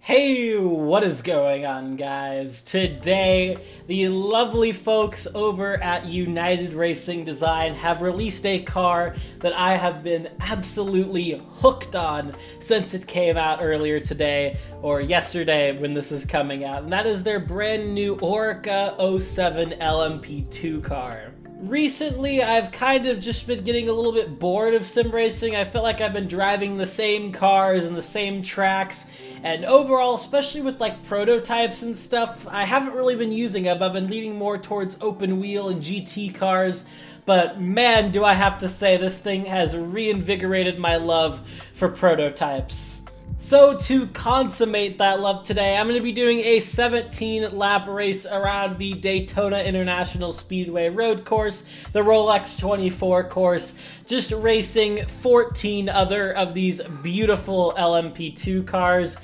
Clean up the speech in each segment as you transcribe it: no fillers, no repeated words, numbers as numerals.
Hey, what is going on, guys? Today, the lovely folks over at United Racing Design have released a car that I have been absolutely hooked on since it came out earlier today, or yesterday when this is coming out, and that is their brand new Oreca 07 LMP2 car. Recently, I've kind of just been getting a little bit bored of sim racing. I feel like I've been driving the same cars and the same tracks, and overall, especially with like prototypes and stuff, I haven't really been using them. I've been leaning more towards open wheel and GT cars, but man, do I have to say this thing has reinvigorated my love for prototypes. So to consummate that love today, I'm going to be doing a 17-lap race around the Daytona International Speedway road course, the Rolex 24 course, just racing 14 other of these beautiful LMP2 cars.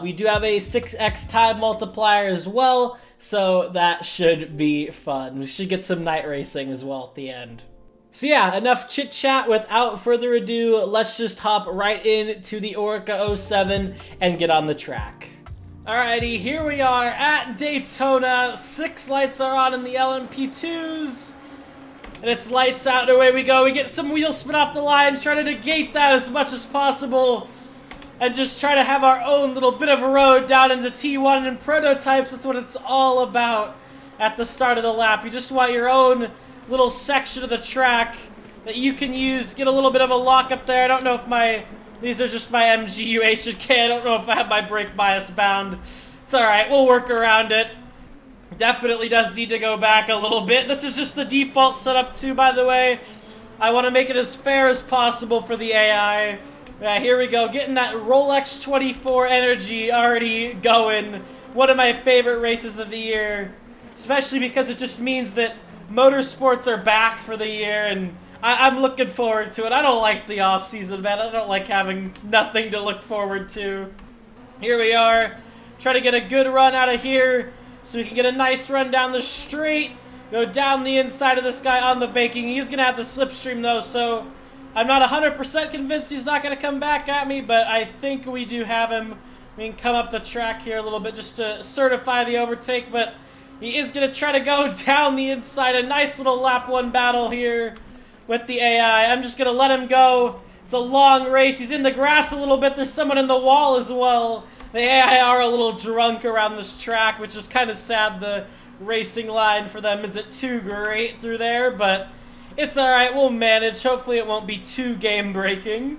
We do have a 6x time multiplier as well, so that should be fun. We should get some night racing as well at the end. So yeah, enough chit chat. Without further ado, let's just hop right into the Oreca 07 and get on the track. Alrighty, here we are at Daytona. 6 lights are on in the LMP2s. And it's lights out and away we go. We get some wheel spin off the line, try to negate that as much as possible. And just try to have our own little bit of a road down into T1 and prototypes. That's what it's all about at the start of the lap. You just want your own little section of the track that you can use, get a little bit of a lock up there. I don't know if these are just my MGU H&K. I don't know if I have my brake bias bound. It's alright, we'll work around it. Definitely does need to go back a little bit. This is just the default setup too, by the way. I want to make it as fair as possible for the AI. Yeah, here we go, getting that Rolex 24 energy already going. One of my favorite races of the year, especially because it just means that motorsports are back for the year, and I'm looking forward to it. I don't like the off-season, man. I don't like having nothing to look forward to. Here we are. Try to get a good run out of here so we can get a nice run down the straight. Go down the inside of this guy on the banking. He's going to have the slipstream, though, so I'm not 100% convinced he's not going to come back at me, but I think we do have him. We can come up the track here a little bit just to certify the overtake, but he is going to try to go down the inside. A nice little lap 1 battle here with the AI. I'm just going to let him go. It's a long race. He's in the grass a little bit. There's someone in the wall as well. The AI are a little drunk around this track, which is kind of sad. The racing line for them isn't too great through there, but it's alright. We'll manage. Hopefully it won't be too game-breaking.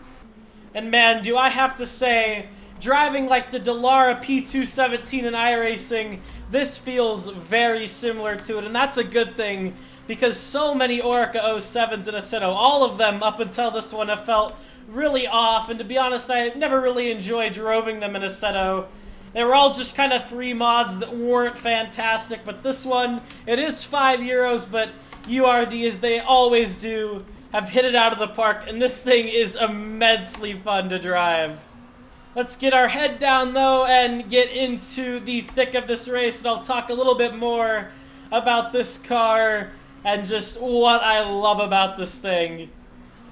And man, do I have to say, driving like the Dallara P217 in iRacing, this feels very similar to it, and that's a good thing because so many Oreca 07s in Assetto, all of them up until this one, have felt really off, and to be honest, I never really enjoyed droving them in Assetto. They were all just kind of free mods that weren't fantastic, but this one, it is €5, but URD, as they always do, have hit it out of the park, and this thing is immensely fun to drive. Let's get our head down, though, and get into the thick of this race, and I'll talk a little bit more about this car and just what I love about this thing.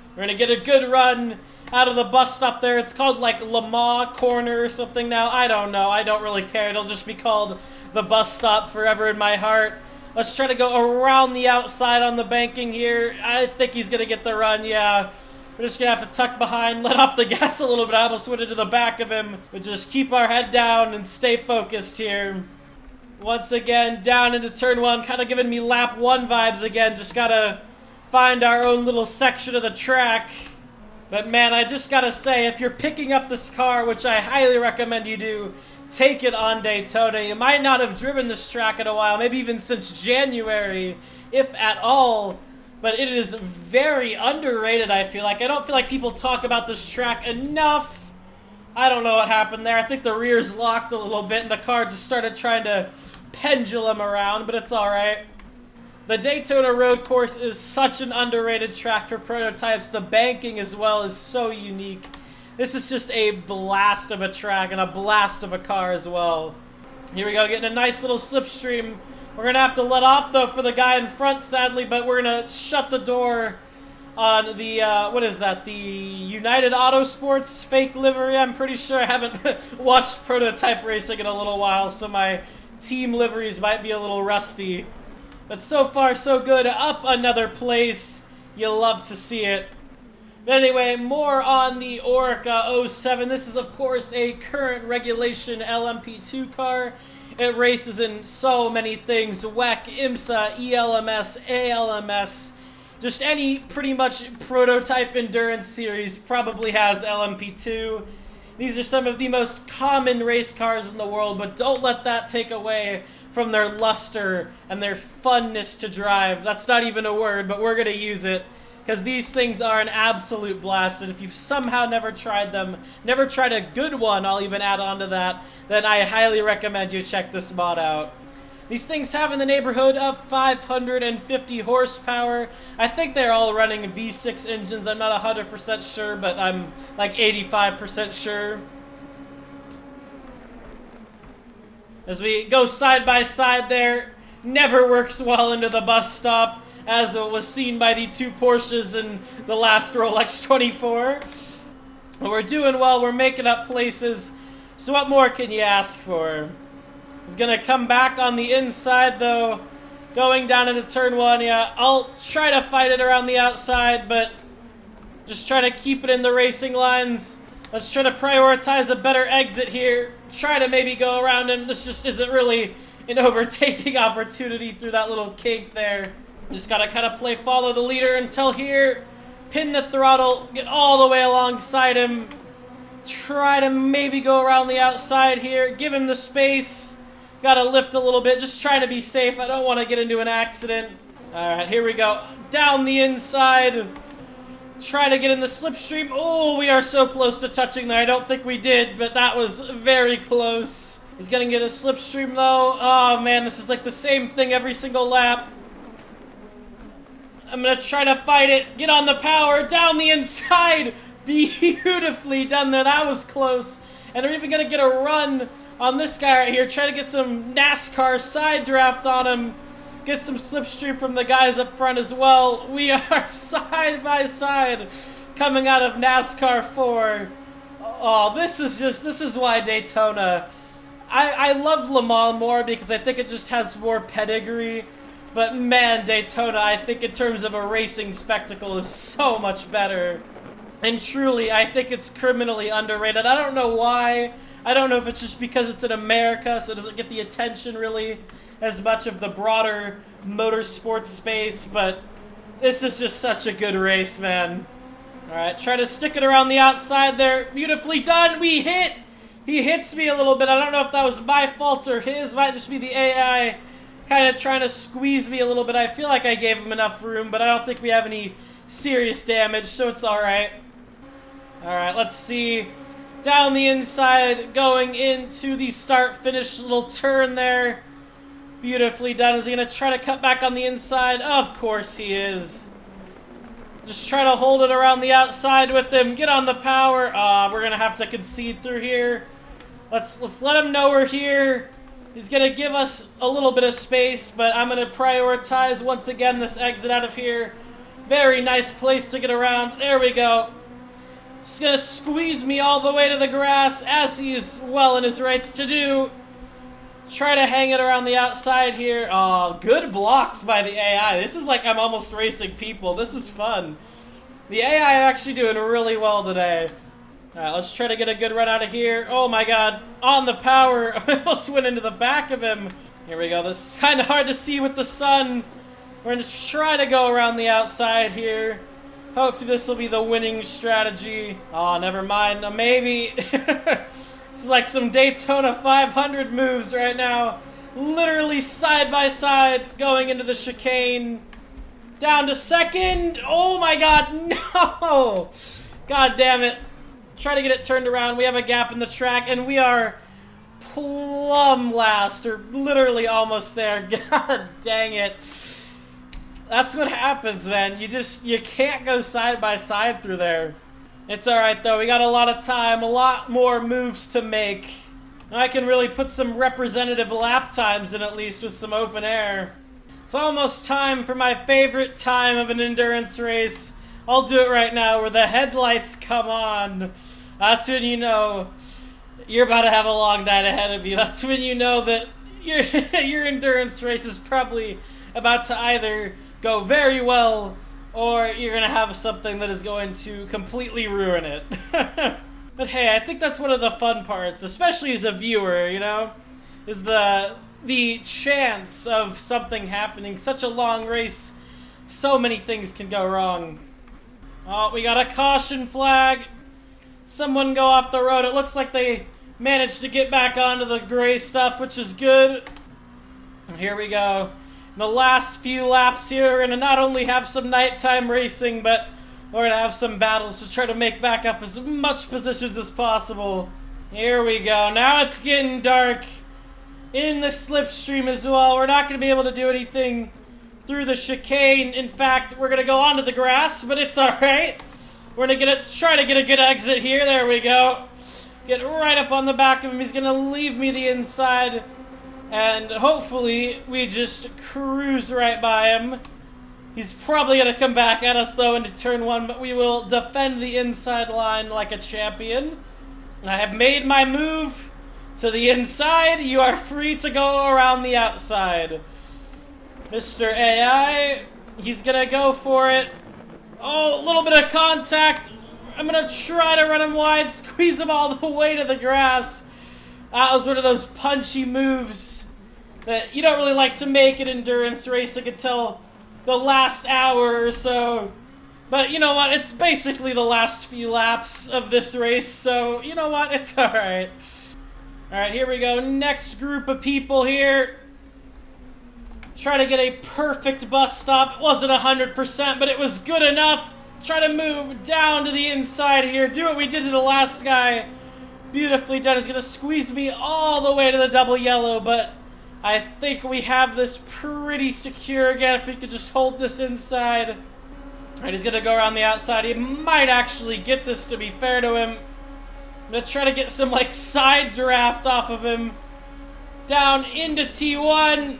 We're going to get a good run out of the bus stop there. It's called, like, Lamar Corner or something now. I don't know. I don't really care. It'll just be called the bus stop forever in my heart. Let's try to go around the outside on the banking here. I think he's going to get the run, yeah. We're just going to have to tuck behind, let off the gas a little bit. I almost went into the back of him. But just keep our head down and stay focused here. Once again, down into turn 1. Kind of giving me lap 1 vibes again. Just got to find our own little section of the track. But man, I just got to say, if you're picking up this car, which I highly recommend you do, take it on Daytona. You might not have driven this track in a while, maybe even since January, if at all. But it is very underrated, I feel like. I don't feel like people talk about this track enough. I don't know what happened there. I think the rear's locked a little bit and the car just started trying to pendulum around, but it's alright. The Daytona road course is such an underrated track for prototypes. The banking as well is so unique. This is just a blast of a track and a blast of a car as well. Here we go, getting a nice little slipstream. We're going to have to let off, though, for the guy in front, sadly, but we're going to shut the door on the, what is that, the United Autosports fake livery. I'm pretty sure I haven't watched prototype racing in a little while, so my team liveries might be a little rusty. But so far, so good. Up another place. You love to see it. But anyway, more on the Oreca 07. This is, of course, a current regulation LMP2 car. It races in so many things. WEC, IMSA, ELMS, ALMS. Just any pretty much prototype endurance series probably has LMP2. These are some of the most common race cars in the world, but don't let that take away from their luster and their funness to drive. That's not even a word, but we're going to use it, because these things are an absolute blast, and if you've somehow never tried them, never tried a good one, I'll even add on to that, then I highly recommend you check this mod out. These things have in the neighborhood of 550 horsepower. I think they're all running V6 engines. I'm not 100% sure, but I'm like 85% sure. As we go side by side there, never works well into the bus stop, as was seen by the two Porsches in the last Rolex 24. But we're doing well, we're making up places, so what more can you ask for? He's gonna come back on the inside though, going down into turn one. Yeah, I'll try to fight it around the outside, but just try to keep it in the racing lines. Let's try to prioritize a better exit here. Try to maybe go around him. This just isn't really an overtaking opportunity through that little kink there. Just gotta kind of follow the leader until here. Pin the throttle, get all the way alongside him. Try to maybe go around the outside here. Give him the space. Gotta lift a little bit, just trying to be safe. I don't want to get into an accident. Alright, here we go. Down the inside. Try to get in the slipstream. Oh, we are so close to touching there. I don't think we did, but that was very close. He's gonna get a slipstream though. Oh man, this is like the same thing every single lap. I'm gonna try to fight it. Get on the power. Down the inside. Beautifully done there. That was close. And we're even gonna get a run on this guy right here. Try to get some NASCAR side draft on him. Get some slipstream from the guys up front as well. We are side by side coming out of NASCAR 4. Oh, this is why Daytona. I love Le Mans more because I think it just has more pedigree. But man, Daytona, I think in terms of a racing spectacle, is so much better. And truly, I think it's criminally underrated. I don't know why. I don't know if it's just because it's in America, so it doesn't get the attention really as much of the broader motorsports space, but this is just such a good race, man. Alright, try to stick it around the outside there. Beautifully done. We hit. He hits me a little bit. I don't know if that was my fault or his. Might just be the AI kind of trying to squeeze me a little bit. I feel like I gave him enough room, but I don't think we have any serious damage, so it's alright. Alright, let's see. Down the inside, going into the start-finish little turn there. Beautifully done. Is he going to try to cut back on the inside? Of course he is. Just try to hold it around the outside with him. Get on the power. We're going to have to concede through here. Let's let him know we're here. He's going to give us a little bit of space, but I'm going to prioritize once again this exit out of here. Very nice place to get around. There we go. He's going to squeeze me all the way to the grass, as he is well in his rights to do. Try to hang it around the outside here. Oh, good blocks by the AI. This is like I'm almost racing people. This is fun. The AI actually doing really well today. Alright, let's try to get a good run out of here. Oh my god, on the power. I almost went into the back of him. Here we go. This is kind of hard to see with the sun. We're going to try to go around the outside here. Hopefully this will be the winning strategy. Oh, never mind. Maybe. This is like some Daytona 500 moves right now. Literally side by side going into the chicane. Down to second. Oh my god, no! God damn it. Try to get it turned around. We have a gap in the track and we are plumb last, or literally almost there. God dang it. That's what happens, man. You can't go side by side through there. It's alright, though. We got a lot of time, a lot more moves to make. I can really put some representative lap times in, at least, with some open air. It's almost time for my favorite time of an endurance race. I'll do it right now. Where the headlights come on, that's when you know you're about to have a long night ahead of you. That's when you know that your endurance race is probably about to either go very well or you're going to have something that is going to completely ruin it. But hey, I think that's one of the fun parts, especially as a viewer, you know, is the chance of something happening. Such a long race, so many things can go wrong. Oh, we got a caution flag. Someone go off the road. It looks like they managed to get back onto the gray stuff, which is good. Here we go. In the last few laps here, we're going to not only have some nighttime racing, but we're going to have some battles to try to make back up as much positions as possible. Here we go. Now it's getting dark in the slipstream as well. We're not going to be able to do anything through the chicane. In fact, we're going to go onto the grass, but it's all right. We're going to try to get a good exit here. There we go. Get right up on the back of him. He's going to leave me the inside. And hopefully we just cruise right by him. He's probably going to come back at us, though, into turn one, but we will defend the inside line like a champion. I have made my move to the inside. You are free to go around the outside. Mr. AI, he's going to go for it. Oh, a little bit of contact. I'm going to try to run him wide, squeeze him all the way to the grass. That was one of those punchy moves that you don't really like to make in endurance racing until the last hour or so. But you know what? It's basically the last few laps of this race, so you know what? It's alright. Alright, here we go. Next group of people here. Try to get a perfect bus stop. It wasn't 100%, but it was good enough. Try to move down to the inside here. Do what we did to the last guy. Beautifully done. He's going to squeeze me all the way to the double yellow, but I think we have this pretty secure again if we could just hold this inside. All right, he's going to go around the outside. He might actually get this, to be fair to him. I'm going to try to get some, like, side draft off of him. Down into T1.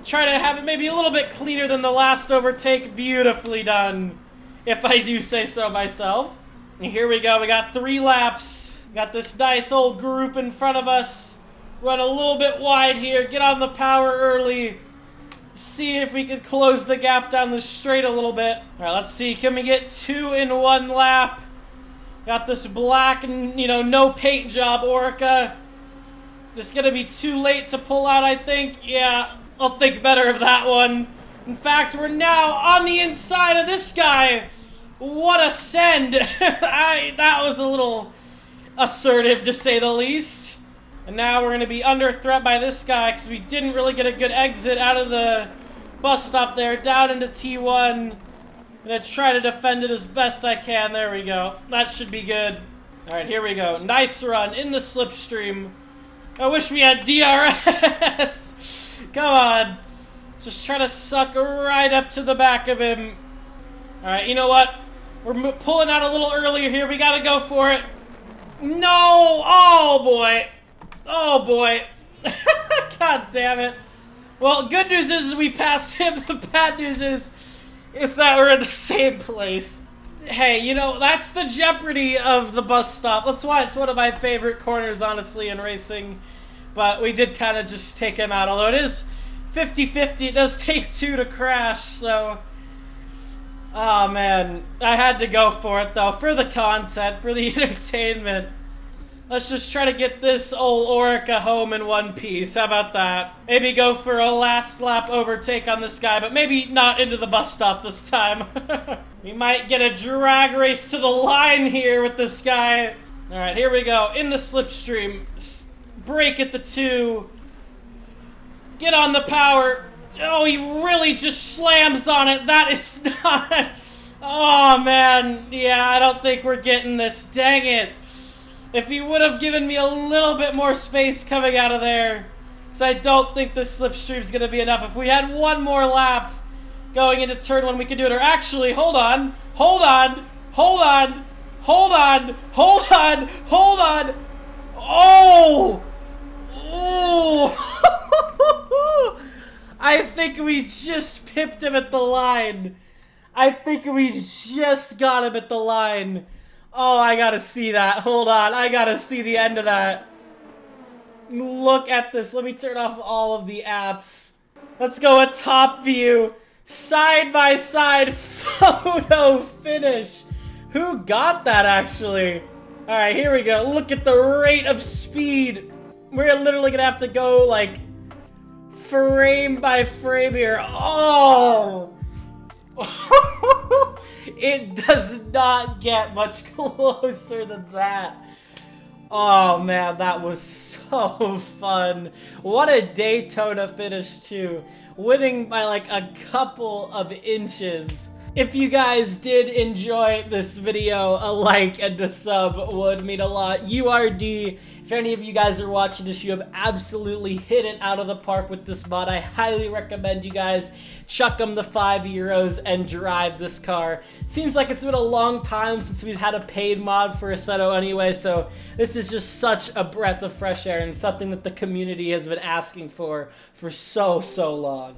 Try to have it maybe a little bit cleaner than the last overtake. Beautifully done, if I do say so myself. And here we go. We got 3 laps. We got this nice old group in front of us. Run a little bit wide here. Get on the power early. See if we could close the gap down the straight a little bit. All right, let's see. Can we get 2 in 1 lap? Got this black and, you know, no paint job Oreca. It's going to be too late to pull out, I think. Yeah, I'll think better of that one. In fact, we're now on the inside of this guy. What a send. That was a little assertive, to say the least. And now we're going to be under threat by this guy because we didn't really get a good exit out of the bus stop there. Down into T1. I'm going to try to defend it as best I can. There we go. That should be good. All right, here we go. Nice run in the slipstream. I wish we had DRS. Come on. Just try to suck right up to the back of him. All right, you know what? We're pulling out a little earlier here. We got to go for it. No! Oh, boy. Oh, boy. God damn it. Well, good news is we passed him. The bad news is that we're in the same place. Hey, you know, that's the jeopardy of the bus stop. That's why it's one of my favorite corners, honestly, in racing. But we did kind of just take him out. Although it is 50-50, it does take 2 to crash, so... Oh, man. I had to go for it, though. For the content, for the entertainment. Let's just try to get this old Oreca home in one piece. How about that? Maybe go for a last lap overtake on this guy, but maybe not into the bus stop this time. We might get a drag race to the line here with this guy. All right, here we go. In the slipstream. Brake at the 2. Get on the power. Oh, he really just slams on it. That is not... Oh, man. Yeah, I don't think we're getting this. Dang it. If he would have given me a little bit more space coming out of there, because I don't think this slipstream is going to be enough. If we had one more lap going into turn 1, we could do it. Or actually, hold on. Hold on. Hold on. Hold on. Hold on. Hold on. Oh! Oh! I think we just pipped him at the line. I think we just got him at the line. Oh, I gotta see that. Hold on, I gotta see the end of that. Look at this. Let me turn off all of the apps. Let's go a top view. Side by side photo finish. Who got that, actually? Alright, here we go. Look at the rate of speed. We're literally gonna have to go, like, frame by frame here. Oh! It does not get much closer than that. Oh man, that was so fun. What a Daytona finish too. Winning by like a couple of inches. If you guys did enjoy this video, a like and a sub would mean a lot. URD, if any of you guys are watching this, you have absolutely hit it out of the park with this mod. I highly recommend you guys chuck them the €5 and drive this car. Seems like it's been a long time since we've had a paid mod for Assetto anyway, so this is just such a breath of fresh air and something that the community has been asking for so long.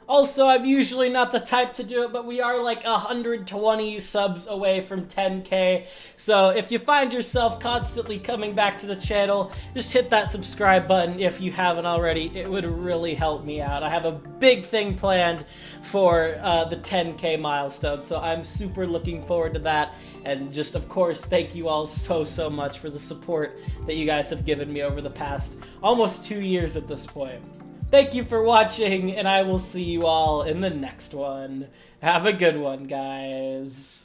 Also, I'm usually not the type to do it, but we are like 120 subs away from 10K. So if you find yourself constantly coming back to the channel, just hit that subscribe button if you haven't already. It would really help me out. I have a big thing planned for the 10K milestone, so I'm super looking forward to that. And just, of course, thank you all so much for the support that you guys have given me over the past almost 2 years at this point. Thank you for watching, and I will see you all in the next one. Have a good one, guys.